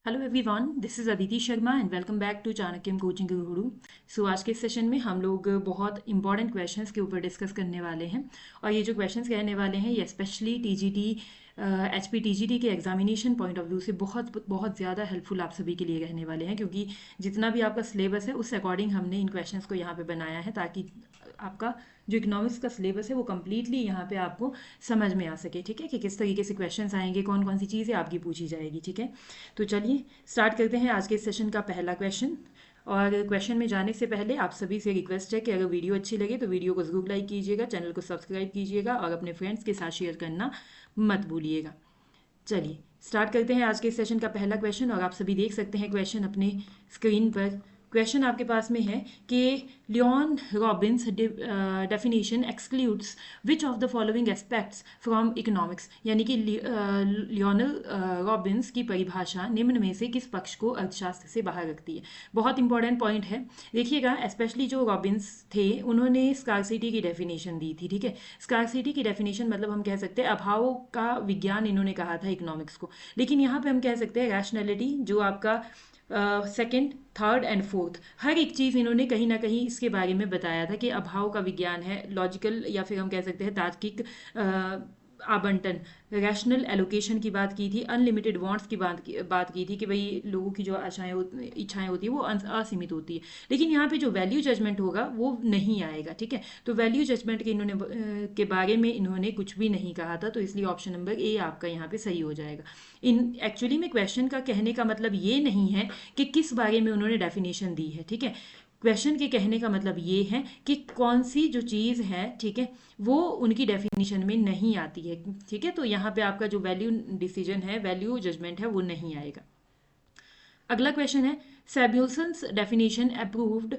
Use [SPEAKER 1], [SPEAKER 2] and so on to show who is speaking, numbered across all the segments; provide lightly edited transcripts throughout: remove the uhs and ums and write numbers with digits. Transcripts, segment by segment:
[SPEAKER 1] Hello everyone, this is Aditi Sharma and welcome back to Chanakyam coaching Guru. So आज के इस session में हम लोग बहुत इंपॉर्टेंट क्वेश्चंस के ऊपर डिस्कस करने वाले हैं। और ये जो क्वेश्चंस कहने वाले हैं ये स्पेशली टीजीटी एचपी टीजीटी के एग्जामिनेशन पॉइंट ऑफ व्यू से बहुत बहुत ज़्यादा हेल्पफुल आप सभी के लिए रहने वाले हैं, क्योंकि जितना भी आपका सिलेबस है उस अकॉर्डिंग हमने इन क्वेश्चंस को यहाँ पे बनाया है, ताकि आपका जो इकोनॉमिक्स का सिलेबस है वो कम्प्लीटली यहाँ पे आपको समझ में आ सके। ठीक है, कि किस तरीके से क्वेश्चंस आएंगे, कौन कौन सी चीज़ें आपकी पूछी जाएगी। ठीक है, तो चलिए स्टार्ट करते हैं आज के सेशन का पहला क्वेश्चन। और क्वेश्चन में जाने से पहले आप सभी से रिक्वेस्ट है कि अगर वीडियो अच्छी लगे तो वीडियो को ज़रूर लाइक कीजिएगा, चैनल को सब्सक्राइब कीजिएगा और अपने फ्रेंड्स के साथ शेयर करना मत भूलिएगा। चलिए स्टार्ट करते हैं आज के सेशन का पहला क्वेश्चन। और आप सभी देख सकते हैं क्वेश्चन अपने स्क्रीन पर। क्वेश्चन आपके पास में है कि Leon Robbins definition excludes which of the following aspects from economics, यानी कि लियोनल रॉबिन्स की परिभाषा निम्न में से किस पक्ष को अर्थशास्त्र से बाहर रखती है। बहुत इंपॉर्टेंट पॉइंट है, देखिएगा। स्पेशली जो रॉबिन्स थे उन्होंने स्कार्सिटी की डेफिनेशन दी थी। ठीक है, स्कार्सिटी की डेफिनेशन मतलब हम कह सकते हैं अभाव का विज्ञान इन्होंने कहा था इकोनॉमिक्स को। लेकिन यहाँ पे हम कह सकते हैं रैशनैलिटी, जो आपका सेकंड, थर्ड एंड फोर्थ, हर एक चीज़ इन्होंने कहीं ना कहीं इसके बारे में बताया था कि अभाव का विज्ञान है, लॉजिकल या फिर हम कह सकते हैं तार्किक आवंटन, रैशनल एलोकेशन की बात की थी, अनलिमिटेड वांट्स की बात की थी कि भाई लोगों की जो इच्छाएं होती है वो असीमित होती है। लेकिन यहाँ पे जो वैल्यू जजमेंट होगा वो नहीं आएगा। ठीक है, तो वैल्यू जजमेंट के के बारे में इन्होंने कुछ भी नहीं कहा था, तो इसलिए ऑप्शन नंबर ए आपका यहाँ पे सही हो जाएगा। इन एक्चुअली में क्वेश्चन का कहने का मतलब ये नहीं है कि किस बारे में उन्होंने डेफिनेशन दी है। ठीक है, क्वेश्चन के कहने का मतलब ये है कि कौन सी जो चीज़ है, ठीक है, वो उनकी डेफिनेशन में नहीं आती है। ठीक है, तो यहाँ पे आपका जो वैल्यू डिसीजन है, वैल्यू जजमेंट है, वो नहीं आएगा। अगला क्वेश्चन है Samuelson's definition improved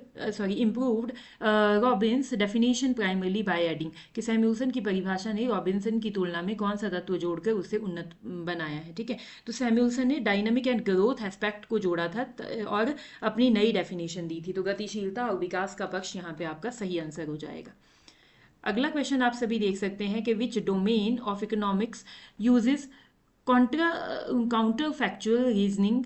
[SPEAKER 1] Robbins' definition primarily by adding, कि सैम्युल्सन की परिभाषा ने रॉबिन्सन की तुलना में कौन सा तत्व जोड़कर उसे उन्नत बनाया है। ठीक है, तो सैम्युल्सन ने डायनामिक एंड ग्रोथ एस्पेक्ट को जोड़ा था और अपनी नई डेफिनेशन दी थी। तो गतिशीलता और विकास का पक्ष यहाँ पे आपका सही आंसर हो जाएगा। अगला क्वेश्चन आप सभी देख सकते हैं कि which domain of economics uses counterfactual reasoning,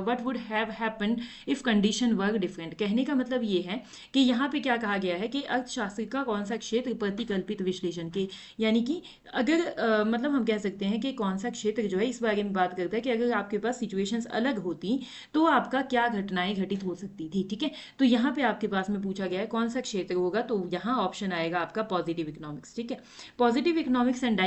[SPEAKER 1] what would have happened if condition were different। कहने का मतलब ये है कि यहाँ पे क्या कहा गया है कि अर्थशास्त्र का कौन सा क्षेत्र प्रतिकल्पित विश्लेषण के, यानी कि अगर मतलब हम कह सकते हैं कि कौन सा क्षेत्र जो है इस बारे में बात करता है कि अगर आपके पास सिचुएशंस अलग होती तो आपका क्या घटनाएं घटित हो सकती थी। ठीक है, तो यहाँ पे आपके पास में पूछा गया है कौन सा क्षेत्र होगा, तो यहाँ ऑप्शन आएगा आपका पॉजिटिव इकोनॉमिक्स। ठीक है, positive economics and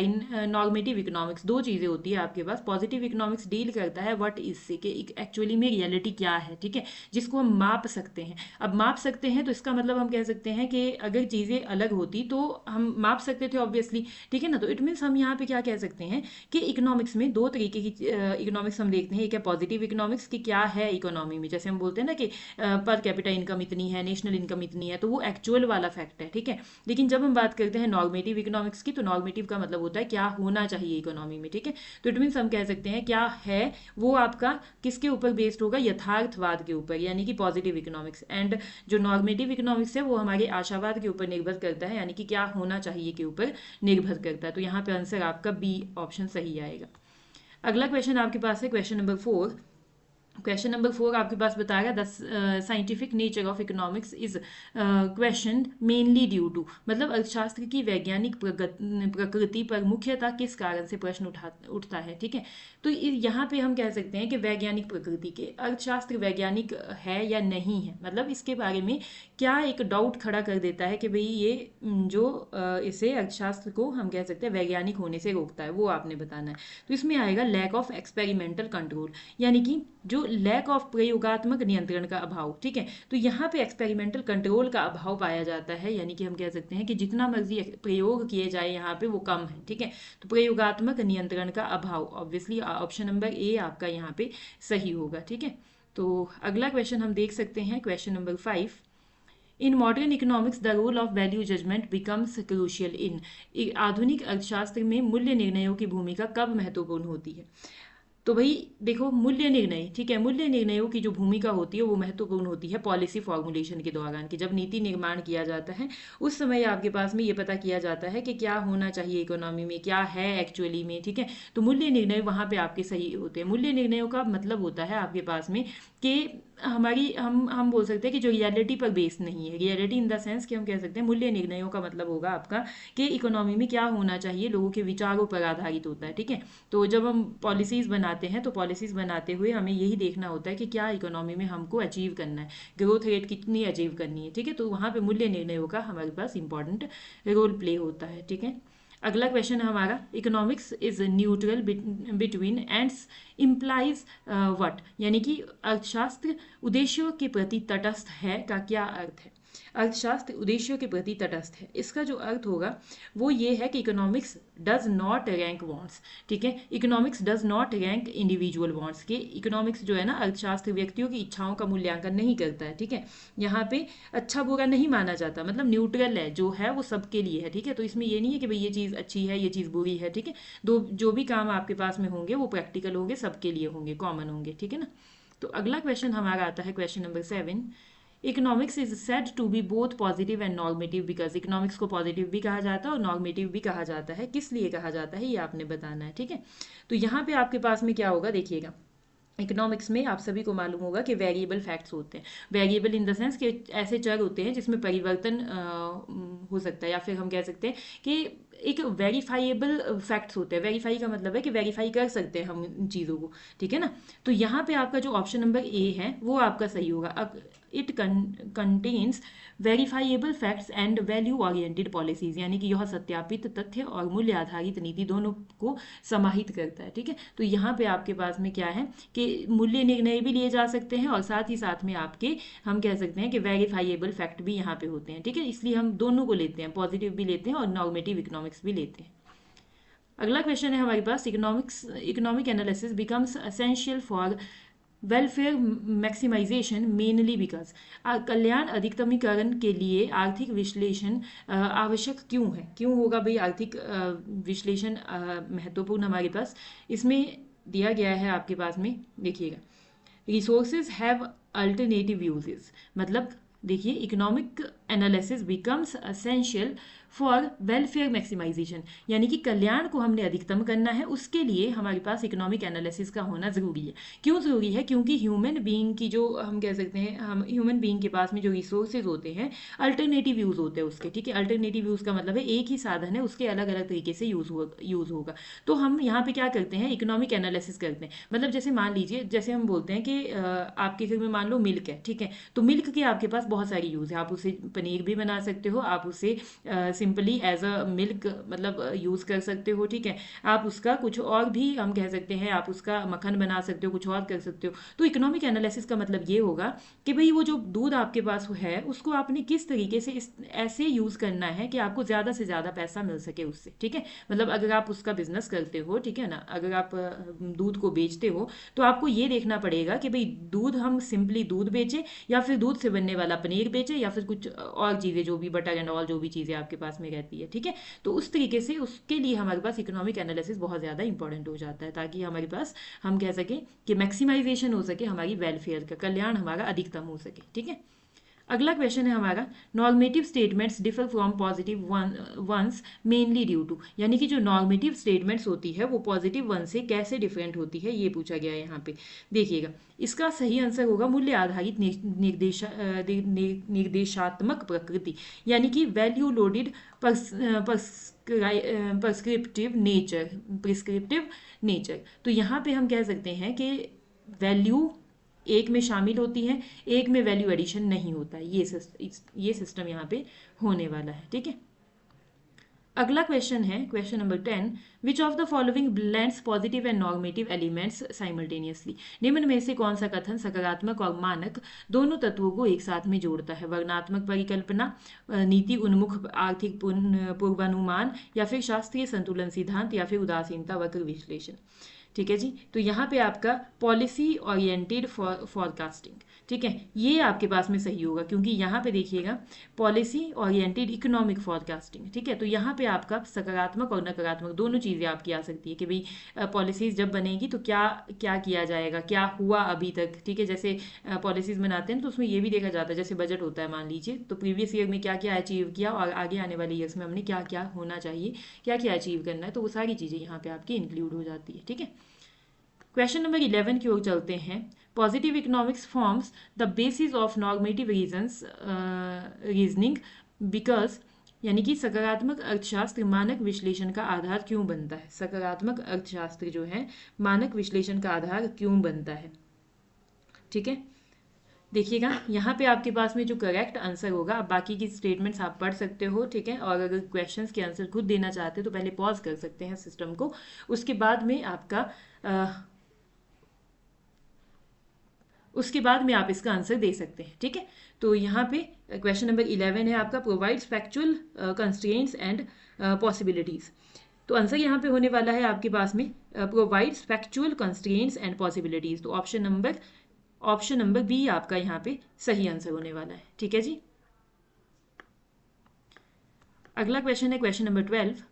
[SPEAKER 1] normative economics दो चीज़ें होती है आपके पास। पॉजिटिव इकोनॉमिक्स डील करता है व्हाट इससे कि एक्चुअली में रियलिटी क्या है। ठीक है, जिसको हम माप सकते हैं। अब माप सकते हैं तो इसका मतलब हम कह सकते हैं कि अगर चीज़ें अलग होती तो हम माप सकते थे ऑब्वियसली। ठीक है ना, तो इट मीन्स हम यहाँ पे क्या कह सकते हैं कि इकोनॉमिक्स में दो तरीके की इकोनॉमिक्स हम देखते हैं। एक है पॉजिटिव इकोनॉमिक्स की क्या है इकोनॉमी में, जैसे हम बोलते हैं ना कि पर कैपिटा इनकम इतनी है, नेशनल इनकम इतनी है, तो वो एक्चुअल वाला फैक्ट है। ठीक है, लेकिन जब हम बात करते हैं नॉर्मेटिव इकोनॉमिक्स की, तो नॉर्मेटिव का मतलब होता है क्या होना चाहिए इकोनॉमी में। ठीक है, तो इट मीन्स हम कह सकते हैं क्या है वो आपका किसके ऊपर बेस्ड होगा, यथार्थवाद के ऊपर, यानी कि पॉजिटिव इकोनॉमिक्स। एंड जो नॉर्मेटिव इकोनॉमिक्स है वो हमारे आशावाद के ऊपर निर्भर करता है, यानी कि क्या होना चाहिए के ऊपर निर्भर करता है। तो यहाँ पे आंसर आपका बी ऑप्शन सही आएगा। अगला क्वेश्चन आपके पास है क्वेश्चन नंबर 4। क्वेश्चन नंबर 4 आपके पास बताएगा the scientific nature of economics is question mainly due to, मतलब अर्थशास्त्र की वैज्ञानिक प्रकृति पर मुख्यतः किस कारण से प्रश्न उठता है। ठीक है, तो यहाँ पे हम कह सकते हैं कि वैज्ञानिक प्रकृति के, अर्थशास्त्र वैज्ञानिक है या नहीं है, मतलब इसके बारे में क्या एक डाउट खड़ा कर देता है कि भाई ये जो इसे अर्थशास्त्र को हम कह सकते हैं वैज्ञानिक होने से रोकता है, वो आपने बताना है। तो इसमें आएगा लैक ऑफ एक्सपेरिमेंटल कंट्रोल, यानी कि जो लैक ऑफ प्रयोगात्मक नियंत्रण का अभाव। ठीक है, तो यहाँ पे एक्सपेरिमेंटल कंट्रोल का अभाव पाया जाता है, यानी कि हम कह सकते हैं कि जितना मर्जी प्रयोग किए जाए यहाँ पे वो कम है। ठीक है, तो प्रयोगात्मक नियंत्रण का अभाव, ऑब्वियसली ऑप्शन नंबर ए आपका यहाँ पे सही होगा। ठीक है, तो अगला क्वेश्चन हम देख सकते हैं question number 5। In modern economics the role of value judgement becomes crucial in, आधुनिक अर्थशास्त्र में मूल्य निर्णयों की भूमिका कब महत्वपूर्ण होती है। तो भाई देखो, मूल्य निर्णय, ठीक है, मूल्य निर्णयों की जो भूमिका होती है वो महत्वपूर्ण होती है पॉलिसी फॉर्मुलेशन के दौरान, कि जब नीति निर्माण किया जाता है उस समय आपके पास में ये पता किया जाता है कि क्या होना चाहिए इकोनॉमी में, क्या है एक्चुअली में, ठीक है। तो मूल्य निर्णय वहाँ पे आपके सही होते हैं। मूल्य निर्णयों का मतलब होता है आपके पास में कि हमारी हम बोल सकते हैं कि जो रियलिटी पर बेस नहीं है, रियलिटी इन द सेंस कि हम कह सकते हैं मूल्य निर्णयों का मतलब होगा आपका कि इकोनॉमी में क्या होना चाहिए, लोगों के विचारों पर आधारित होता है, ठीक है। तो जब हम पॉलिसीज़ बनाते हैं तो पॉलिसीज़ बनाते हुए हमें यही देखना होता है कि क्या इकोनॉमी में हमको अचीव करना है, ग्रोथ रेट कितनी अचीव करनी है, ठीक है। तो वहाँ पे मूल्य निर्णयों का हमारे पास इंपॉर्टेंट रोल प्ले होता है, ठीक है। अगला क्वेश्चन है हमारा, economics is neutral between ends implies what, यानी कि अर्थशास्त्र उद्देश्यों के प्रति तटस्थ है का क्या अर्थ है। अर्थशास्त्र उद्देश्यों के प्रति तटस्थ है, इसका जो अर्थ होगा वो ये है कि economics does not rank wants, ठीक है। Economics does not rank individual wants, के इकोनॉमिक्स जो है ना, अर्थशास्त्र व्यक्तियों की इच्छाओं का मूल्यांकन नहीं करता है, ठीक है। यहाँ पे अच्छा बुरा नहीं माना जाता, मतलब न्यूट्रल है, जो है वो सबके लिए है, ठीक है। तो इसमें ये नहीं है कि भाई ये चीज़ अच्छी है ये चीज़ बुरी है, ठीक है। दो जो भी काम आपके पास में होंगे वो प्रैक्टिकल होंगे, सबके लिए होंगे, कॉमन होंगे, ठीक है ना। तो अगला क्वेश्चन हमारा आता है question number 7। Economics is said to be both positive and normative because, economics को पॉजिटिव भी कहा जाता है और नॉर्मेटिव भी कहा जाता है, किस लिए कहा जाता है ये आपने बताना है, ठीक है। तो यहाँ पे आपके पास में क्या होगा, देखिएगा, इकोनॉमिक्स में आप सभी को मालूम होगा कि वेरिएबल फैक्ट्स होते हैं। वेरिएबल इन द सेंस कि ऐसे चर होते हैं जिसमें परिवर्तन हो सकता है, या फिर हम कह सकते हैं कि एक वेरीफाइएबल फैक्ट्स होते हैं। वेरीफाई का मतलब है कि वेरीफाई कर सकते हैं हम इन चीज़ों को, ठीक है ना। तो यहाँ पे आपका जो ऑप्शन नंबर ए है वो आपका सही होगा। अब it contains verifiable facts and value oriented policies, यानी कि यह सत्यापित तथ्य और मूल्य आधारित नीति दोनों को समाहित करता है, ठीक है। तो यहाँ पे आपके पास में क्या है कि मूल्य निर्णय भी लिए जा सकते हैं और साथ ही साथ में आपके हम कह सकते हैं कि वेरीफाइएबल फैक्ट भी यहाँ पे होते हैं, ठीक है। इसलिए हम दोनों को लेते हैं, पॉजिटिव भी लेते हैं और नॉर्मेटिव इकोनॉमिक्स भी लेते हैं। अगला क्वेश्चन है हमारे पास, economic analysis becomes essential for welfare maximisation mainly because, कल्याण अधिकतमीकरण के लिए आर्थिक विश्लेषण आवश्यक क्यों है, क्यों होगा भाई आर्थिक विश्लेषण महत्वपूर्ण हमारे पास। इसमें दिया गया है आपके पास में, देखिएगा, रिसोर्सेज हैव अल्टरनेटिव यूजेस, मतलब देखिए, economic analysis becomes essential for welfare maximisation, यानी कि कल्याण को हमने अधिकतम करना है, उसके लिए हमारे पास इकोनॉमिक एनालिसिस का होना ज़रूरी है। क्यों ज़रूरी है, क्योंकि ह्यूमन बीइंग की जो हम कह सकते हैं, हम ह्यूमन बीइंग के पास में जो रिसोर्सेज होते हैं अल्टरनेटिव यूज़ होते हैं उसके, ठीक है। अल्टरनेटिव यूज़ का मतलब है एक ही साधन है, उसके अलग अलग तरीके से यूज़ होगा। तो हम यहाँ पे क्या करते हैं, इकोनॉमिक एनालिसिस करते हैं। मतलब जैसे मान लीजिए, जैसे हम बोलते हैं कि आपके घर में मान लो मिल्क है, ठीक है। तो मिल्क के आपके पास बहुत सारी यूज़ है, आप उसे पनीर भी बना सकते हो, आप उसे सिंपली एज अ मिल्क मतलब यूज़ कर सकते हो, ठीक है। आप उसका कुछ और भी हम कह सकते हैं, आप उसका मक्खन बना सकते हो, कुछ और कर सकते हो। तो इकोनॉमिक एनालिसिस का मतलब ये होगा कि भाई वो जो दूध आपके पास है उसको आपने किस तरीके से ऐसे यूज़ करना है कि आपको ज़्यादा से ज़्यादा पैसा मिल सके उससे, ठीक है। मतलब अगर आप उसका बिजनेस करते हो, ठीक है ना, अगर आप दूध को बेचते हो तो आपको ये देखना पड़ेगा कि भाई दूध हम सिंपली दूध बेचें या फिर दूध से बनने वाला पनीर बेचें या फिर कुछ और चीज़ें, जो भी बटर एंड ऑल जो भी चीज़ें आपके पास में रहती है, ठीक है। तो उस तरीके से उसके लिए हमारे पास इकोनॉमिक एनालिसिस बहुत ज़्यादा इंपॉर्टेंट हो जाता है, ताकि हमारे पास हम कह सकें कि मैक्सिमाइजेशन हो सके, हमारी वेलफेयर का, कल्याण हमारा अधिकतम हो सके, ठीक है। अगला क्वेश्चन है हमारा, normative statements differ from positive ones mainly due to, यानी कि जो नॉर्मेटिव स्टेटमेंट्स होती है वो पॉजिटिव वन से कैसे डिफरेंट होती है, ये पूछा गया है यहाँ पे। देखिएगा, इसका सही आंसर होगा मूल्य आधारित निर्देशात्मक प्रकृति, यानी कि वैल्यू लोडेड प्रिस्क्रिप्टिव नेचर। तो यहाँ पे हम कह सकते हैं कि वैल्यू एक में शामिल होती है, एक में वैल्यू एडिशन नहीं होता है, ये सिस्टम यहाँ पे होने वाला है, ठीक है। अगला क्वेश्चन है question number 10, which of the following blends positive and normative elements simultaneously, निम्न में से कौन सा कथन सकारात्मक और मानक दोनों तत्वों को एक साथ में जोड़ता है, वर्णनात्मक परिकल्पना, नीति उन्मुख आर्थिक पूर्वानुमान, या फिर शास्त्रीय संतुलन सिद्धांत, या फिर उदासीनता वक्र विश्लेषण। ठीक है जी। तो यहाँ पे आपका पॉलिसी ओरिएंटेड फॉरकास्टिंग, ठीक है, ये आपके पास में सही होगा, क्योंकि यहाँ पे देखिएगा पॉलिसी ओरिएंटेड इकोनॉमिक फॉरकास्टिंग, ठीक है। तो यहाँ पे आपका सकारात्मक और नकारात्मक दोनों चीज़ें आपकी आ सकती है कि भाई पॉलिसीज़ जब बनेगी तो क्या क्या किया जाएगा, क्या हुआ अभी तक, ठीक है। जैसे पॉलिसीज़ बनाते हैं तो उसमें ये भी देखा जाता है, जैसे बजट होता है मान लीजिए, तो प्रीवियस ईयर में क्या क्या अचीव किया और आगे आने वाले ईयर्स में हमने क्या क्या होना चाहिए, क्या क्या अचीव करना है, तो वो सारी चीज़ें यहाँ पे आपकी इंक्लूड हो जाती है, ठीक है। क्वेश्चन नंबर 11 की ओर चलते हैं। Positive economics forms the basis of normative reasoning because, यानी कि सकारात्मक अर्थशास्त्र मानक विश्लेषण का आधार क्यों बनता है। सकारात्मक अर्थशास्त्र जो है मानक विश्लेषण का आधार क्यों बनता है, ठीक है। देखिएगा यहाँ पे आपके पास में जो करेक्ट आंसर होगा, अब बाकी की स्टेटमेंट्स आप पढ़ सकते हो, ठीक है। और अगर क्वेश्चंस के आंसर खुद देना चाहते हो तो पहले पॉज कर सकते हैं सिस्टम को, उसके बाद में आपका उसके बाद में आप इसका आंसर दे सकते हैं, ठीक है। तो यहाँ पे क्वेश्चन नंबर 11 है आपका, provides factual constraints and possibilities. तो आंसर यहाँ पे होने वाला है आपके पास में provides factual constraints and possibilities. तो ऑप्शन नंबर बी आपका यहाँ पे सही आंसर होने वाला है, ठीक है जी। अगला क्वेश्चन है question number 12।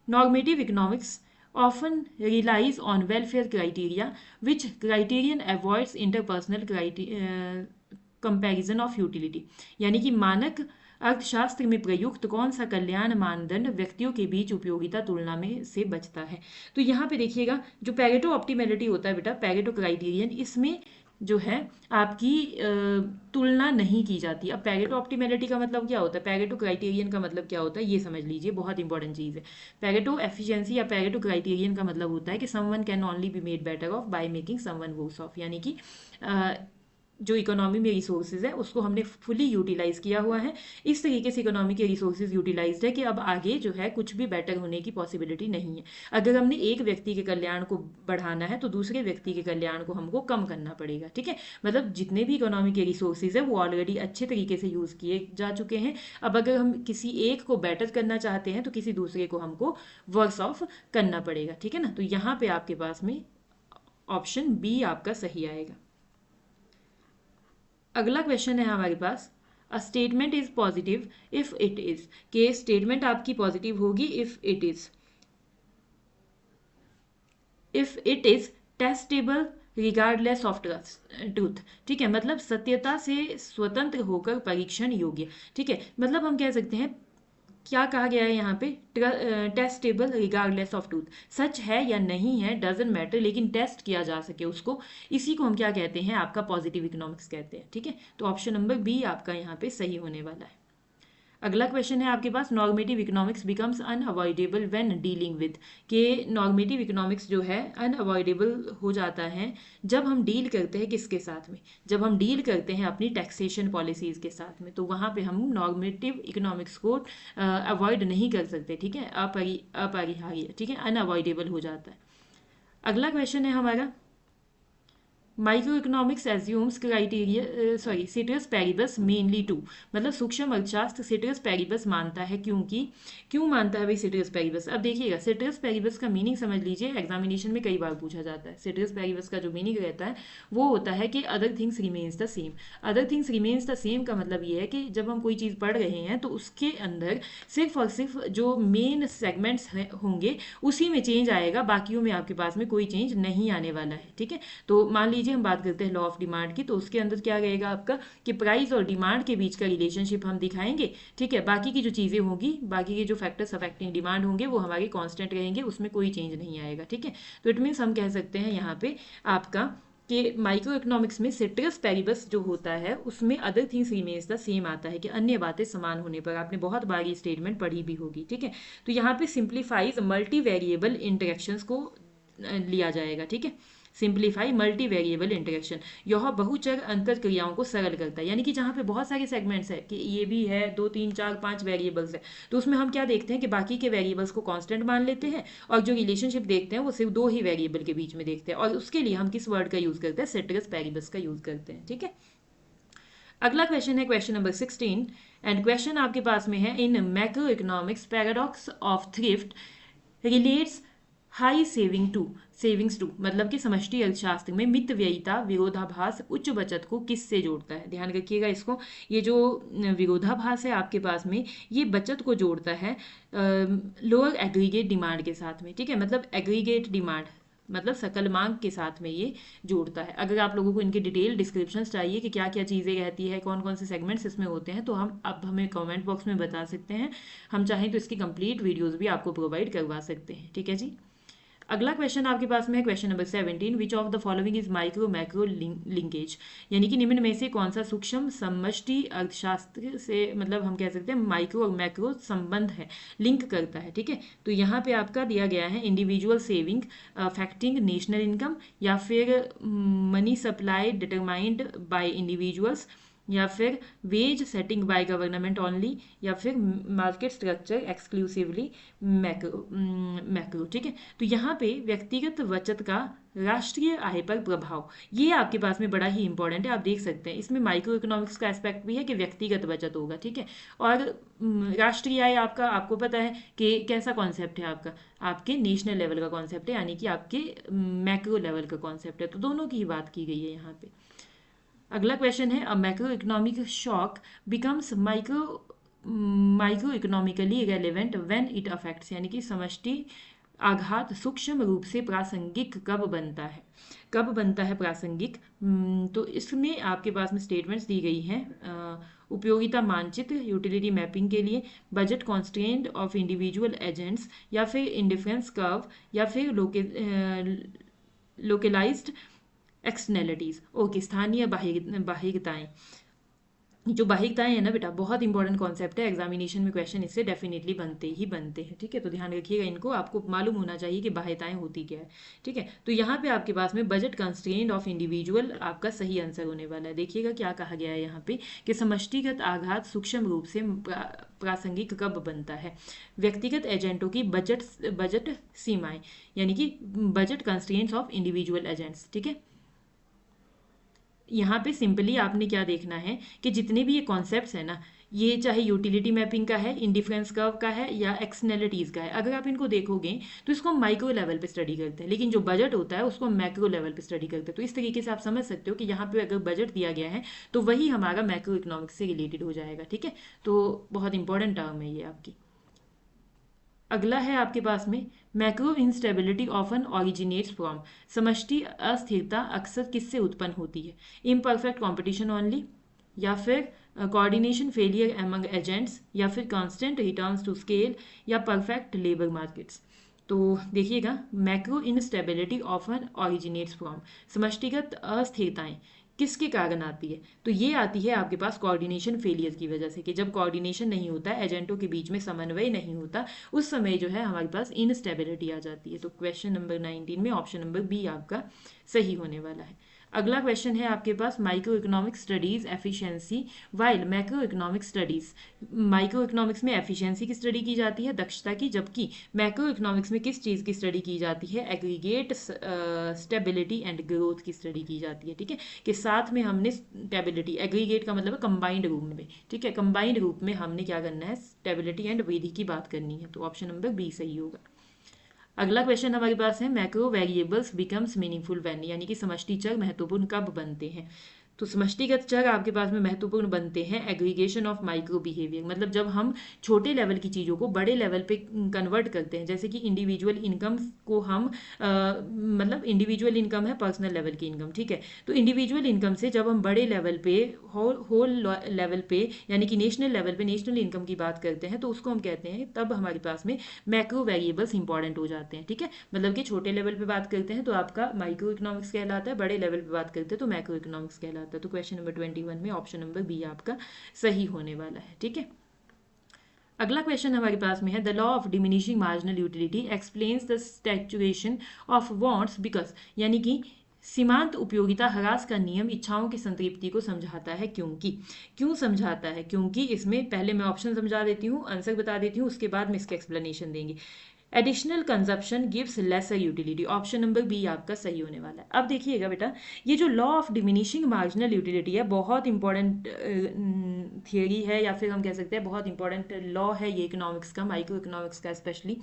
[SPEAKER 1] Normative economics often relies on welfare criteria, which criterion avoids interpersonal comparison of utility। यानी कि मानक अर्थशास्त्र में प्रयुक्त कौन सा कल्याण मानदंड व्यक्तियों के बीच उपयोगिता तुलना में से बचता है। तो यहाँ पे देखिएगा जो पैरेटो ऑप्टिमेलिटी होता है बेटा, पैरेटो क्राइटेरियन, इसमें जो है आपकी तुलना नहीं की जाती। अब पैरेटो ऑप्टिमेलिटी का मतलब क्या होता है, पैरेटो क्राइटेरियन का मतलब क्या होता है, ये समझ लीजिए, बहुत इंपॉर्टेंट चीज़ है। पैरेटो एफिशिएंसी या पैरेटो क्राइटेरियन का मतलब होता है कि someone can only be made better off by making someone worse off. यानी कि जो इकोनॉमी में रिसोर्सेज है उसको हमने फुली यूटिलाइज किया हुआ है, इस तरीके से इकोनॉमी के रिसोर्सेज यूटिलाइज्ड है कि अब आगे जो है कुछ भी बेटर होने की पॉसिबिलिटी नहीं है। अगर हमने एक व्यक्ति के कल्याण को बढ़ाना है तो दूसरे व्यक्ति के कल्याण को हमको कम करना पड़ेगा, ठीक है। मतलब जितने भी इकोनॉमी के रिसोर्सेज है वो ऑलरेडी अच्छे तरीके से यूज़ किए जा चुके हैं। अब अगर हम किसी एक को बेटर करना चाहते हैं तो किसी दूसरे को हमको वर्स ऑफ करना पड़ेगा, ठीक है ना। तो यहाँ पे आपके पास में ऑप्शन बी आपका सही आएगा। अगला क्वेश्चन है हमारे पास, a statement is positive if it is, के स्टेटमेंट आपकी पॉजिटिव होगी if it is testable regardless of truth, ठीक है। मतलब सत्यता से स्वतंत्र होकर परीक्षण योग्य, ठीक है। मतलब हम कह सकते हैं, क्या कहा गया है यहाँ पे, टेस्टेबल रिगार्डलेस ऑफ ट्रूथ, सच है या नहीं है डजेंट मैटर, लेकिन टेस्ट किया जा सके उसको, इसी को हम क्या कहते हैं, आपका पॉजिटिव इकोनॉमिक्स कहते हैं, ठीक है। तो ऑप्शन नंबर बी आपका यहाँ पे सही होने वाला है। अगला क्वेश्चन है आपके पास, normative economics becomes unavoidable when dealing with, के नॉर्मेटिव इकोनॉमिक्स जो है अनअवॉइडेबल हो जाता है जब हम डील करते हैं किसके साथ में, जब हम डील करते हैं अपनी टैक्सेशन पॉलिसीज़ के साथ में, तो वहाँ पे हम नॉर्मेटिव इकोनॉमिक्स को अवॉइड नहीं कर सकते, ठीक है, अपरिहार्य, ठीक है, अनअवॉइडेबल हो जाता है। अगला क्वेश्चन है हमारा, microeconomics assumes criteria ceteris paribus mainly to, मतलब सूक्ष्म अर्थशास्त्र सिटरस पैरिबस मानता है, क्यों मानता है भाई सिटरस पैरिबस। अब देखिएगा सिटरस पैरिबस का मीनिंग समझ लीजिए, एग्जामिनेशन में कई बार पूछा जाता है। सिटरस पैरिबस का जो मीनिंग रहता है वो होता है कि other things remains the same. Other things remains the same का मतलब ये है कि जब हम कोई चीज़ पढ़ रहे हैं तो उसके अंदर सिर्फ और सिर्फ जो मेन सेगमेंट्स होंगे उसी में चेंज आएगा, बाकियों में आपके पास में कोई चेंज नहीं आने वाला है, ठीक है। तो मान लीजिए हम बात करते हैं लॉ ऑफ डिमांड की, तो उसके अंदर क्या रहेगा आपका कि प्राइस और डिमांड के बीच का रिलेशनशिप हम दिखाएंगे, ठीक है। बाकी की जो चीज़ें होंगी, बाकी के जो फैक्टर्स अफेक्टिंग डिमांड होंगे वो हमारे कांस्टेंट रहेंगे, उसमें कोई चेंज नहीं आएगा, ठीक है। तो इट मीन्स हम कह सकते हैं यहाँ पे आपका कि माइक्रो इकोनॉमिक्स में सिटरस पैरिबस जो होता है उसमें other things remains the same आता है कि अन्य बातें समान होने पर, आपने बहुत बार ये स्टेटमेंट पढ़ी भी होगी, ठीक है। तो यहाँ पे सिंप्लीफाइज मल्टी वेरिएबल इंटरेक्शंस को लिया जाएगा, ठीक है। सिंप्लीफाई मल्टी वेरिएबल इंटरेक्शन, यह बहुचर अंतर क्रियाओं को सरल करता है। यानी कि जहाँ पे बहुत सारे सेगमेंट्स है कि ये भी है 2 3 4 5 वेरिएबल्स है, तो उसमें हम क्या देखते हैं कि बाकी के वेरिएबल्स को कांस्टेंट मान लेते हैं और जो रिलेशनशिप देखते हैं वो सिर्फ 2 ही वेरिएबल के बीच में देखते हैं, और उसके लिए हम किस वर्ड का यूज करते हैं, सिटरस पैरिबस का यूज करते हैं, ठीक है। अगला क्वेश्चन है क्वेश्चन नंबर 16, एंड क्वेश्चन आपके पास में है, in macroeconomics paradox of thrift relates high saving to savings to, मतलब कि समष्टि अर्थशास्त्र में मितव्ययिता विरोधाभास उच्च बचत को किससे जोड़ता है, ध्यान रखिएगा इसको। ये जो विरोधाभास है आपके पास में, ये बचत को जोड़ता है लोअर एग्रीगेट डिमांड के साथ में, ठीक है। मतलब एग्रीगेट डिमांड मतलब सकल मांग के साथ में ये जोड़ता है। अगर आप लोगों को इनके डिटेल डिस्क्रिप्शंस चाहिए कि क्या क्या चीज़ें रहती है, कौन कौन से सेगमेंट्स इसमें होते हैं, तो हम अब हमें कमेंट बॉक्स में बता सकते हैं। हम चाहें तो इसकी कंप्लीट वीडियोस भी आपको प्रोवाइड करवा सकते हैं, ठीक है जी। अगला क्वेश्चन आपके पास में है question number 17, which of the following is micro macro linkage, यानी कि निम्न में से कौन सा सूक्ष्म समष्टि अर्थशास्त्र से, मतलब हम कह सकते हैं माइक्रो और मैक्रो संबंध है, लिंक करता है, ठीक है। तो यहाँ पे आपका दिया गया है individual saving affecting national income, या फिर money supply determined by individuals, या फिर wage setting by government only, या फिर मार्केट स्ट्रक्चर एक्सक्लूसिवली मैक्रो, ठीक है। तो यहाँ पे व्यक्तिगत बचत का राष्ट्रीय आय पर प्रभाव, ये आपके पास में बड़ा ही इंपॉर्टेंट है। आप देख सकते हैं इसमें माइक्रो इकोनॉमिक्स का एस्पेक्ट भी है कि व्यक्तिगत बचत होगा, ठीक है। और राष्ट्रीय आय आपका, आपको पता है कि कैसा कॉन्सेप्ट है आपका, आपके नेशनल लेवल का कॉन्सेप्ट है, यानी कि आपके मैक्रो लेवल का कॉन्सेप्ट है। तो दोनों की ही बात की गई है यहाँ पे। अगला क्वेश्चन है, a macro economic shock becomes micro economically relevant when it affects, यानी कि समष्टि आघात सूक्ष्म रूप से प्रासंगिक कब बनता है, कब बनता है प्रासंगिक। तो इसमें आपके पास में स्टेटमेंट्स दी गई हैं, उपयोगिता मानचित्र यूटिलिटी मैपिंग के लिए, budget constraint of individual agents, या फिर इंडिफरेंस कर्व, या फिर लोकलाइज्ड एक्सटर्नैलिटीज। ओके, स्थानीय बाह्यताएं। जो बाह्यताएं है ना बेटा, बहुत इंपॉर्टेंट कॉन्सेप्ट है, एग्जामिनेशन में क्वेश्चन इससे डेफिनेटली बनते ही बनते हैं, ठीक है। तो ध्यान रखिएगा इनको, आपको मालूम होना चाहिए कि बाह्यताएं होती क्या है, ठीक है। तो यहाँ पे आपके पास में बजट कंस्ट्रेंट ऑफ इंडिविजुअल आपका सही आंसर होने वाला है। देखिएगा क्या कहा गया है यहाँ पे कि समष्टिगत आघात सूक्ष्म रूप से प्रासंगिक कब बनता है, व्यक्तिगत एजेंटों की बजट सीमाएं, यानी कि budget constraints of individual agents, ठीक है। यहाँ पे सिंपली आपने क्या देखना है कि जितने भी ये कॉन्सेप्ट्स हैं ना, ये चाहे यूटिलिटी मैपिंग का है, इंडिफरेंस कर्व का है, या एक्सटर्नैलिटीज का है, अगर आप इनको देखोगे तो इसको हम माइक्रो लेवल पे स्टडी करते हैं, लेकिन जो बजट होता है उसको हम मैक्रो लेवल पे स्टडी करते हैं। तो इस तरीके से आप समझ सकते हो कि यहाँ पे अगर बजट दिया गया है तो वही हमारा मैक्रो इकोनॉमिक्स से रिलेटेड हो जाएगा, ठीक है। तो बहुत इंपॉर्टेंट टर्म है ये आपकी। अगला है आपके पास में, macro instability often originates from, समष्टि अस्थिरता अक्सर किससे उत्पन्न होती है, इम्परफेक्ट कॉम्पिटिशन ओनली, या फिर कोऑर्डिनेशन फेलियर एमंग एजेंट्स, या फिर कांस्टेंट रिटर्न्स टू स्केल, या परफेक्ट लेबर मार्केट्स। तो देखिएगा, macro instability often originates from, समष्टिगत अस्थिरताएं किसके कारण आती है, तो ये आती है आपके पास कोऑर्डिनेशन फेलियर की वजह से, कि जब कोऑर्डिनेशन नहीं होता है, एजेंटों के बीच में समन्वय नहीं होता, उस समय जो है हमारे पास इनस्टेबिलिटी आ जाती है। तो क्वेश्चन नंबर 19 में ऑप्शन नंबर बी आपका सही होने वाला है। अगला क्वेश्चन है आपके पास, micro economic studies efficiency while macro economic studies, micro economics में एफिशिएंसी की स्टडी की जाती है, दक्षता की, जबकि मैक्रो इकोनॉमिक्स में किस चीज़ की स्टडी की जाती है, एग्रीगेट स्टेबिलिटी एंड ग्रोथ की स्टडी की जाती है, ठीक है। कि साथ में हमने स्टेबिलिटी, एग्रीगेट का मतलब कंबाइंड रूप में, ठीक है, कंबाइंड रूप में हमने क्या करना है, स्टेबिलिटी एंड वृद्धि की बात करनी है। तो ऑप्शन नंबर बी सही होगा। अगला क्वेश्चन हमारे पास है, macro variables becomes meaningful when, यानी कि समष्टि चर महत्वपूर्ण कब बनते हैं। तो समष्टिगत चर आपके पास में महत्वपूर्ण बनते हैं एग्रीगेशन ऑफ माइक्रो बिहेवियर, मतलब जब हम छोटे लेवल की चीज़ों को बड़े लेवल पे कन्वर्ट करते हैं, जैसे कि इंडिविजुअल इनकम को हम मतलब इंडिविजुअल इनकम है पर्सनल लेवल की इनकम, ठीक है। तो इंडिविजुअल इनकम से जब हम बड़े लेवल पे होल लेवल पे, यानी कि नेशनल लेवल पे नेशनल इनकम की बात करते हैं, तो उसको हम कहते हैं, तब हमारे पास में मैक्रो वेरिएबल्स इंपॉर्टेंट हो जाते हैं, ठीक है। मतलब कि छोटे लेवल पे बात करते हैं तो आपका माइक्रो इकोनॉमिक्स कहलाता है, बड़े लेवल पे बात करते हैं तो मैक्रो इकोनॉमिक्स कहलाता है। तो क्वेश्चन नंबर 21 में ऑप्शन नंबर बी आपका सही होने वाला है, ठीक है। अगला क्वेश्चन हमारे पास में है, the law of diminishing marginal utility explains the saturation of wants because, यानी कि सीमांत उपयोगिता ह्रास का नियम इच्छाओं की संतृप्ति को समझाता है, क्योंकि, क्यों समझाता है, क्योंकि इसमें पहले मैं ऑप्शन समझा देती हूँ, आंसर बता देती हूँ, उसके बाद में इसका एक्सप्लेनेशन देंगे। Additional consumption gives lesser utility, option number B आपका सही होने वाला है। अब देखिएगा बेटा, ये जो law of diminishing marginal utility है, बहुत इंपॉर्टेंट थियरी है, या फिर हम कह सकते हैं बहुत इंपॉर्टेंट लॉ है ये इकोनॉमिक्स का, माइक्रो इकोनॉमिक्स का स्पेशली,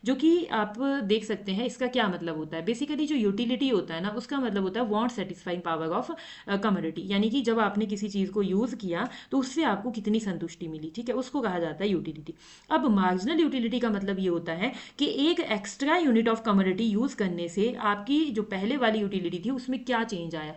[SPEAKER 1] जो कि आप देख सकते हैं इसका क्या मतलब होता है। बेसिकली जो यूटिलिटी होता है ना, उसका मतलब होता है want satisfying power of commodity, यानी कि जब आपने किसी चीज़ को यूज़ किया तो उससे आपको कितनी संतुष्टि मिली, ठीक है, उसको कहा जाता है यूटिलिटी। अब मार्जिनल यूटिलिटी का मतलब ये होता है कि एक extra unit of commodity use करने से आपकी जो पहले वाली यूटिलिटी थी उसमें क्या चेंज आया,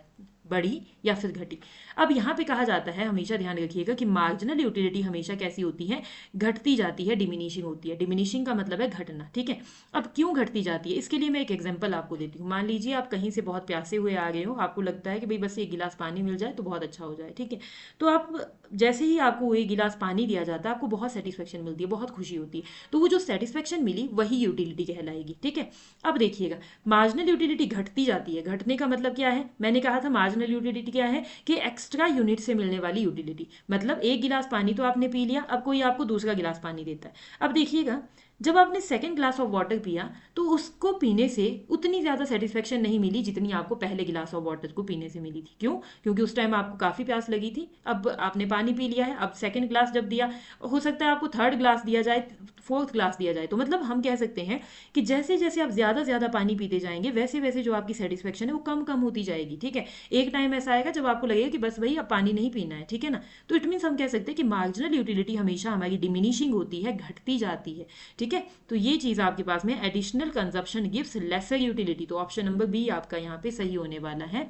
[SPEAKER 1] बढ़ी या फिर घटी। अब यहाँ पे कहा जाता है, हमेशा ध्यान रखिएगा कि मार्जिनल यूटिलिटी हमेशा कैसी होती है, घटती जाती है, डिमिनिशिंग होती है। डिमिनिशिंग का मतलब है घटना, ठीक है। अब क्यों घटती जाती है, इसके लिए मैं एक एग्जांपल आपको देती हूँ। मान लीजिए आप कहीं से बहुत प्यासे हुए आ गए हो, आपको लगता है कि भाई बस एक गिलास पानी मिल जाए तो बहुत अच्छा हो जाए, ठीक है। तो आप जैसे ही आपको एक गिलास पानी दिया जाता है, आपको बहुत सेटिस्फेक्शन मिलती है, बहुत खुशी होती है। तो वो जो सेटिस्फेक्शन मिली वही यूटिलिटी कहलाएगी, ठीक है। अब देखिएगा, मार्जिनल यूटिलिटी घटती जाती है। घटने का मतलब क्या है, मैंने कहा था मार्जिनल यूटिलिटी क्या है कि एक्स्ट्रा यूनिट से मिलने वाली यूटिलिटी। मतलब एक गिलास पानी तो आपने पी लिया, अब कोई आपको दूसरा गिलास पानी देता है। अब देखिएगा, जब आपने सेकंड ग्लास ऑफ वाटर पिया तो उसको पीने से उतनी ज़्यादा सेटिस्फेक्शन नहीं मिली जितनी आपको पहले गिलास ऑफ वाटर को पीने से मिली थी। क्यों? क्योंकि उस टाइम आपको काफ़ी प्यास लगी थी, अब आपने पानी पी लिया है। अब सेकंड ग्लास जब दिया, हो सकता है आपको थर्ड ग्लास दिया जाए, फोर्थ ग्लास दिया जाए। तो मतलब हम कह सकते हैं कि जैसे जैसे आप ज़्यादा ज़्यादा पानी पीते जाएंगे, वैसे वैसे जो आपकी सेटिस्फेक्शन है वो कम कम होती जाएगी, ठीक है। एक टाइम ऐसा आएगा जब आपको लगेगा कि बस भाई अब पानी नहीं पीना है, ठीक है ना। तो इट मीन्स हम कह सकते हैं कि मार्जिनल यूटिलिटी हमेशा हमारी डिमिनिशिंग होती है, घटती जाती है, ठीक है। तो ये चीज़ आपके पास में additional consumption gives lesser utility, तो ऑप्शन नंबर बी आपका यहाँ पे सही होने वाला है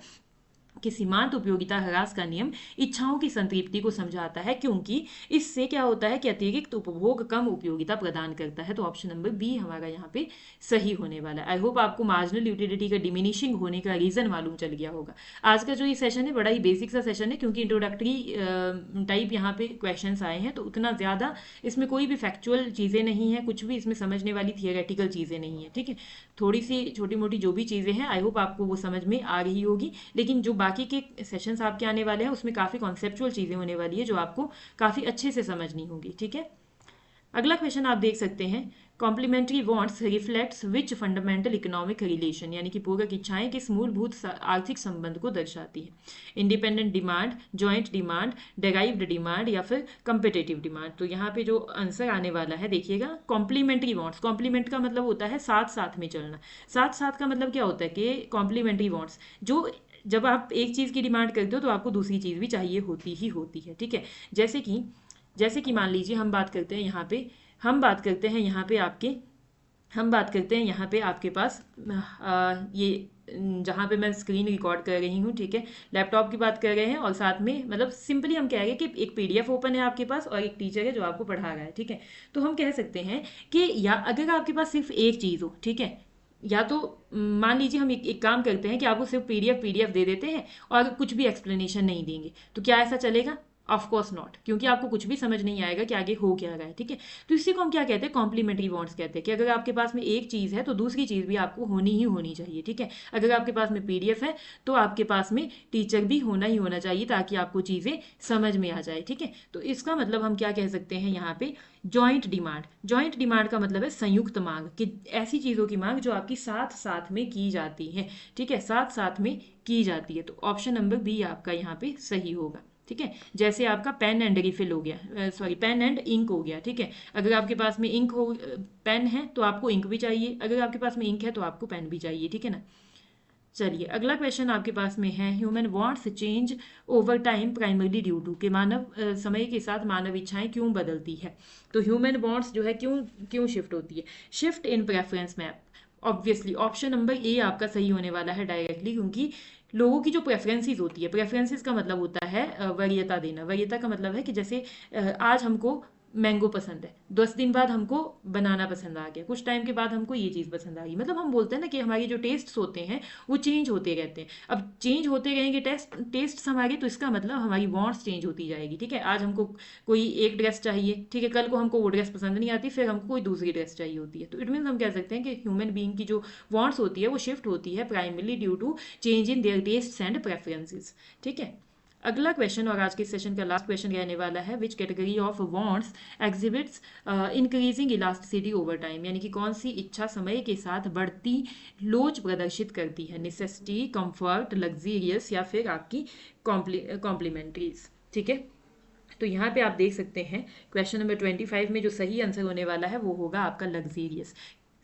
[SPEAKER 1] कि सीमांत उपयोगिता ह्रास का नियम इच्छाओं की संतृप्ति को समझाता है, क्योंकि इससे क्या होता है कि अतिरिक्त उपभोग कम उपयोगिता प्रदान करता है। तो ऑप्शन नंबर बी हमारा यहाँ पे सही होने वाला है। आई होप आपको मार्जिनल यूटिलिटी का डिमिनिशिंग होने का रीजन मालूम चल गया होगा। आज का जो ये सेशन है बड़ा ही बेसिक सा सेशन है, क्योंकि इंट्रोडक्टरी टाइप यहाँ पे क्वेश्चंस आए हैं, तो उतना ज़्यादा इसमें कोई भी फैक्चुअल चीज़ें नहीं है, कुछ भी इसमें समझने वाली थियोरेटिकल चीज़ें नहीं है, ठीक है। थोड़ी सी छोटी मोटी जो भी चीज़ें हैं, आई होप आपको वो समझ में आ रही होगी। लेकिन जो बाकी के सेशंस आपके आने वाले हैं उसमें काफ़ी कॉन्सेप्चुअल चीज़ें होने वाली है जो आपको काफ़ी अच्छे से समझनी होगी, ठीक है। अगला क्वेश्चन आप देख सकते हैं, कॉम्प्लीमेंट्री वांट्स रिफ्लेक्ट्स विच फंडामेंटल इकोनॉमिक रिलेशन, यानी कि पूरक इच्छाएं किस मूलभूत आर्थिक संबंध को दर्शाती है। Independent demand, joint demand, derived demand या फिर कंपिटेटिव डिमांड। तो यहाँ पे जो आंसर आने वाला है देखिएगा, कॉम्प्लीमेंट्री वांट्स। कॉम्प्लीमेंट का मतलब होता है साथ साथ में चलना। साथ साथ का मतलब क्या होता है कि कॉम्प्लीमेंट्री वांट्स, जो जब आप एक चीज़ की डिमांड करते हो तो आपको दूसरी चीज़ भी चाहिए होती ही होती है, ठीक है। जैसे कि मान लीजिए हम बात करते हैं यहाँ पे, हम बात करते हैं यहाँ पे आपके पास ये जहाँ पे मैं स्क्रीन रिकॉर्ड कर रही हूँ, ठीक है, लैपटॉप की बात कर रहे हैं, और साथ में मतलब सिंपली हम कह रहे हैं कि एक पीडीएफ ओपन है आपके पास और एक टीचर है जो आपको पढ़ा रहा है, ठीक है। तो हम कह सकते हैं कि या अगर आपके पास सिर्फ एक चीज़ हो, ठीक है, या तो मान लीजिए हम एक काम करते हैं कि आपको सिर्फ पीडीएफ दे देते हैं और कुछ भी एक्सप्लेनेशन नहीं देंगे, तो क्या ऐसा चलेगा? ऑफ कोर्स नॉट, क्योंकि आपको कुछ भी समझ नहीं आएगा कि आगे हो क्या रहा है, ठीक है। तो इसी को हम क्या कहते हैं, कॉम्प्लीमेंट्री वांट्स कहते हैं, कि अगर आपके पास में एक चीज़ है तो दूसरी चीज़ भी आपको होनी ही होनी चाहिए, ठीक है। अगर आपके पास में पीडीएफ है तो आपके पास में टीचर भी होना ही होना चाहिए, ताकि आपको चीज़ें समझ में आ जाए, ठीक है। तो इसका मतलब हम क्या कह सकते हैं यहाँ पे, जॉइंट डिमांड। जॉइंट डिमांड का मतलब है संयुक्त मांग, कि ऐसी चीज़ों की मांग जो आपकी साथ साथ में की जाती है, ठीक है, साथ साथ में की जाती है। तो ऑप्शन नंबर बी आपका यहाँ पे सही होगा, ठीक है। जैसे आपका पेन एंड रिफिल हो गया, सॉरी पेन एंड इंक हो गया, ठीक है। अगर आपके पास में पेन है तो आपको इंक भी चाहिए, अगर आपके पास में इंक है तो आपको पेन भी चाहिए, ठीक है ना। चलिए अगला क्वेश्चन आपके पास में है, human wants change over time primarily due to, कि मानव समय के साथ मानव इच्छाएं क्यों बदलती है। तो ह्यूमन वांट्स जो है क्यों क्यों शिफ्ट होती है, shift in preference map. Obviously option number A आपका सही होने वाला है डायरेक्टली, क्योंकि लोगों की जो प्रेफरेंसेस होती है, प्रेफरेंसेस का मतलब होता है वरीयता देना। वरीयता का मतलब है कि जैसे आज हमको मैंगो पसंद है, 10 दिन बाद हमको बनाना पसंद आ गया, कुछ टाइम के बाद हमको ये चीज़ पसंद आ गई। मतलब हम बोलते हैं ना कि हमारी जो टेस्ट्स होते हैं वो चेंज होते रहते हैं। अब चेंज होते रहेंगे टेस्ट्स हमारे, तो इसका मतलब हमारी वांट्स चेंज होती जाएगी, ठीक है। आज हमको कोई एक ड्रेस चाहिए, ठीक है, कल को हमको वो ड्रेस पसंद नहीं आती, फिर हमको कोई दूसरी ड्रेस चाहिए होती है। तो इट मीन्स हम कह सकते हैं कि ह्यूमन बीइंग की जो वांट्स होती है वो शिफ्ट होती है primarily due to change in their tastes and preferences, ठीक है। अगला क्वेश्चन और आज के सेशन का लास्ट क्वेश्चन रहने वाला है, which category of wants exhibits increasing elasticity over time, यानी कि कौन सी इच्छा समय के साथ बढ़ती लोच प्रदर्शित करती है, नेसेसिटी, कंफर्ट, लग्जीरियस या फिर आपकी कॉम्प्लीमेंट्रीज। ठीक है, तो यहाँ पे आप देख सकते हैं क्वेश्चन नंबर 25 में जो सही आंसर होने वाला है वो होगा आपका लग्जीरियस।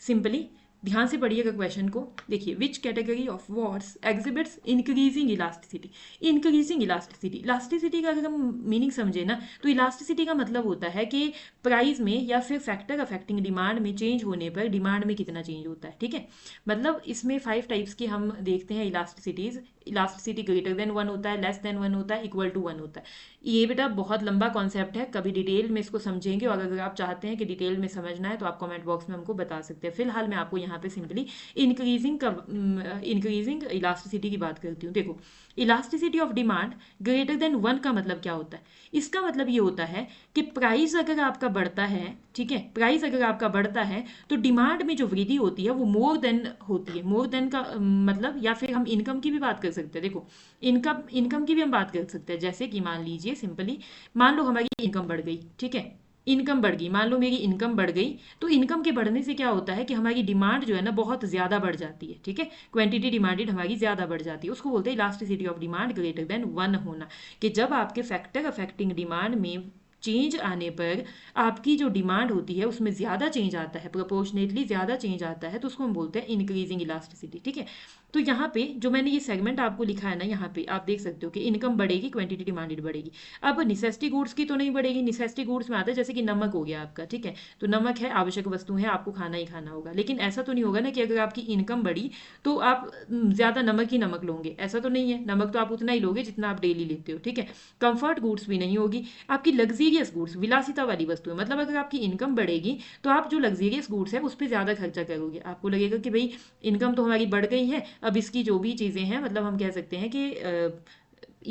[SPEAKER 1] सिंपली ध्यान से पढ़िएगा क्वेश्चन को, देखिए which category of words exhibits increasing elasticity. Increasing elasticity, elasticity का अगर हम मीनिंग समझे ना तो इलास्टिसिटी का मतलब होता है कि प्राइस में या फिर फैक्टर अफेक्टिंग डिमांड में चेंज होने पर डिमांड में कितना चेंज होता है। ठीक है, मतलब इसमें 5 टाइप्स की हम देखते हैं इलास्टिसिटीज। इलास्टिसिटी ग्रेटर देन 1 होता है, लेस देन 1 होता है, इक्वल टू 1 होता है। ये बेटा बहुत लंबा कॉन्सेप्ट है, कभी डिटेल में इसको समझेंगे, और अगर आप चाहते हैं कि डिटेल में समझना है तो आप कमेंट बॉक्स में हमको बता सकते हैं। फिलहाल मैं आपको यहाँ पे सिंपली इंक्रीजिंग इलास्टिसिटी की बात करती हूँ। देखो, elasticity of demand greater than 1 का मतलब क्या होता है? इसका मतलब ये होता है कि प्राइस अगर आपका बढ़ता है, ठीक है, प्राइस अगर आपका बढ़ता है तो डिमांड में जो वृद्धि होती है वो मोर देन होती है। मोर देन का मतलब, या फिर हम इनकम की भी बात कर सकते हैं। देखो, इनकम की भी हम बात कर सकते हैं, जैसे कि मान लीजिए सिंपली, मान लो हमारी इनकम बढ़ गई, ठीक है, इनकम बढ़ गई, मान लो मेरी इनकम बढ़ गई, तो इनकम के बढ़ने से क्या होता है कि हमारी डिमांड जो है ना बहुत ज़्यादा बढ़ जाती है। ठीक है, क्वांटिटी डिमांडेड हमारी ज़्यादा बढ़ जाती है, उसको बोलते हैं elasticity of demand greater than 1 होना, कि जब आपके फैक्टर अफेक्टिंग डिमांड में चेंज आने पर आपकी जो डिमांड होती है उसमें ज़्यादा चेंज आता है, प्रोपोर्शनेटली ज़्यादा चेंज आता है, तो उसको हम बोलते हैं इंक्रीजिंग इलास्टिसिटी। ठीक है, तो यहाँ पे जो मैंने ये सेगमेंट आपको लिखा है ना, यहाँ पे आप देख सकते हो कि इनकम बढ़ेगी, क्वांटिटी डिमांडेड बढ़ेगी। अब निसेसिटी गुड्स की तो नहीं बढ़ेगी, निसेसिटी गुड्स में आता है जैसे कि नमक हो गया आपका, ठीक है, तो नमक है, आवश्यक वस्तु है, आपको खाना ही खाना होगा। लेकिन ऐसा तो नहीं होगा ना कि अगर आपकी इनकम बढ़ी तो आप ज़्यादा नमक ही नमक लोगे, ऐसा तो नहीं है। नमक तो आप उतना ही लोगे जितना आप डेली लेते हो। ठीक है, कंफर्ट गुड्स भी नहीं होगी, आपकी लग्जीरियस गुड्स, विलासिता वाली वस्तु है, मतलब अगर आपकी इनकम बढ़ेगी तो आप जो लग्जीरियस गुड्स है उस पर ज़्यादा खर्चा करोगे। आपको लगेगा कि भाई इनकम तो हमारी बढ़ गई है, अब इसकी जो भी चीज़ें हैं, मतलब हम कह सकते हैं कि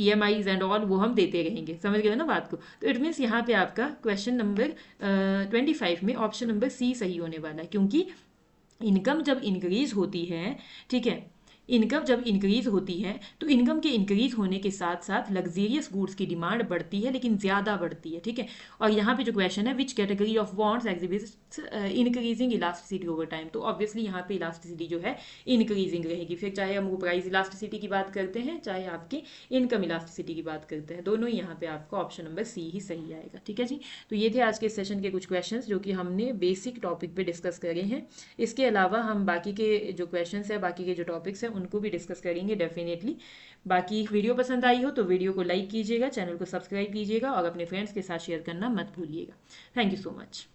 [SPEAKER 1] EMIs एंड ऑल वो हम देते रहेंगे। समझ गए ना बात को? तो इट मीन्स यहाँ पे आपका क्वेश्चन नंबर 25 में ऑप्शन नंबर सी सही होने वाला है, क्योंकि इनकम जब इंक्रीज होती है, ठीक है, इनकम जब इंक्रीज होती है तो इनकम के इंक्रीज होने के साथ साथ लग्जीरियस गुड्स की डिमांड बढ़ती है, लेकिन ज़्यादा बढ़ती है। ठीक है, और यहाँ पे जो क्वेश्चन है which category of wants exhibits increasing elasticity over time, तो ऑब्वियसली यहाँ पे इलास्टिसिटी जो है इंक्रीजिंग रहेगी। फिर चाहे हम वो प्राइस इलास्टिसिटी की बात करते हैं, चाहे आपकी इनकम इलास्टिसिटी की बात करते हैं, दोनों ही यहाँ पे आपको ऑप्शन नंबर सी ही सही आएगा। ठीक है जी, तो ये थे आज के सेशन के कुछ क्वेश्चन जो कि हमने बेसिक टॉपिक पे डिस्कस करे हैं। इसके अलावा हम बाकी के जो क्वेश्चन है, बाकी के जो टॉपिक्स हैं उनको भी डिस्कस करेंगे डेफिनेटली। बाकी वीडियो पसंद आई हो तो वीडियो को लाइक कीजिएगा, चैनल को सब्सक्राइब कीजिएगा और अपने फ्रेंड्स के साथ शेयर करना मत भूलिएगा। Thank you so much.